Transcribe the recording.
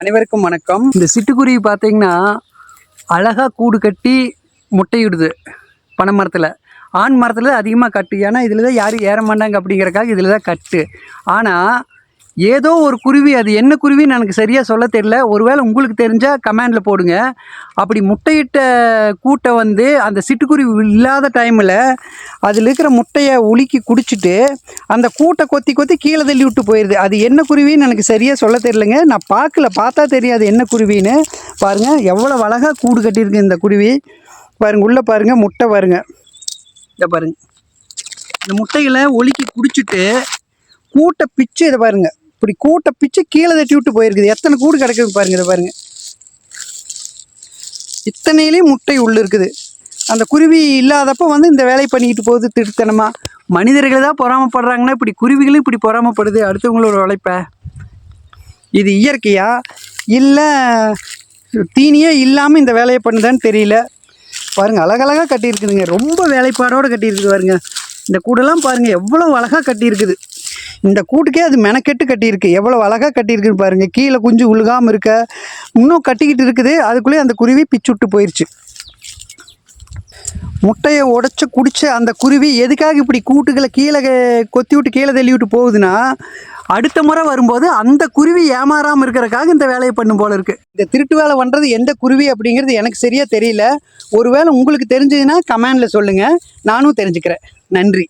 அனைவருக்கும் வணக்கம். இந்த சிட்டுக்குருவி பார்த்தீங்கன்னா அழகாக கூடு கட்டி முட்டையிடுது. பனை மரத்தில், ஆண் மரத்தில் அதிகமாக கட்டு. ஏன்னா இதில் தான் யாரும் ஏற மாட்டாங்க அப்படிங்கிறக்காக இதில் தான் கட்டு. ஆனால் ஏதோ ஒரு குருவி, அது என்ன குருவின்னு எனக்கு சரியாக சொல்ல தெரியல. ஒருவேளை உங்களுக்கு தெரிஞ்சால் கமெண்டில் போடுங்க. அப்படி முட்டையிட்ட கூட்டை அந்த சிட்டுக்குருவி இல்லாத டைமில் அதில் இருக்கிற முட்டையை உலுக்கி குடிச்சிட்டு அந்த கூட்டை கொத்தி கொத்தி கீழே தள்ளி விட்டு போயிடுது. அது என்ன குருவின்னு எனக்கு சரியாக சொல்ல தெரியலைங்க. நான் பார்த்தா தெரியாது என்ன குருவின்னு. பாருங்கள் எவ்வளோ அழகாக கூடு கட்டியிருக்கு இந்த குருவி. பாருங்கள், உள்ளே பாருங்கள், முட்டை பாருங்கள். இதை பாருங்கள், இந்த முட்டைகளை ஒலுக்கி குடிச்சிட்டு கூட்டை பிச்சு, இதை பாருங்கள், இப்படி கூட்டை பிச்சு கீழே தட்டி விட்டு போயிருக்குது. எத்தனை கூடு கிடக்குது பாருங்கள். இதை பாருங்கள், இத்தனையிலையும் முட்டை உள்ளே இருக்குது. அந்த குருவி இல்லாதப்போ இந்த வேலை பண்ணிக்கிட்டு போகுது திருத்தனமாக. மனிதர்கள் தான் பொறாமப்படுறாங்கன்னா இப்படி குருவிகளும் இப்படி பொறாமப்படுது அடுத்தவங்களோட உழைப்ப. இது இயற்கையா இல்லை தீனியே இல்லாமல் இந்த வேலையை பண்ணுதான்னு தெரியல. பாருங்கள், அழகழகாக கட்டியிருக்குதுங்க. ரொம்ப வேலைப்பாடோடு கட்டியிருக்குது பாருங்கள். இந்த கூடெல்லாம் பாருங்கள் எவ்வளோ அழகாக கட்டியிருக்குது. இந்த கூட்டுக்கே அது மெனக்கெட்டு கட்டியிருக்கு. எவ்வளோ அழகாக கட்டியிருக்குன்னு பாருங்கள். கீழே குஞ்சு உழுகாமல் இருக்க இன்னும் கட்டிக்கிட்டு இருக்குது. அதுக்குள்ளேயே அந்த குருவி பிச்சுட்டு போயிடுச்சு. முட்டையை உடச்சி குடித்த அந்த குருவி எதுக்காக இப்படி கூட்டுகளை கீழே கொத்தி விட்டு கீழே தள்ளி விட்டு போகுதுன்னா, அடுத்த முறை வரும்போது அந்த குருவி ஏமாறாமல் இருக்கிறக்காக இந்த வேலையை பண்ணும் போல இருக்குது. இந்த திருட்டு வேலை பண்ணுறது எந்த குருவி அப்படிங்கிறது எனக்கு சரியாக தெரியல. ஒருவேளை உங்களுக்கு தெரிஞ்சதுன்னா கமெண்டில் சொல்லுங்கள், நானும் தெரிஞ்சுக்கிறேன். நன்றி.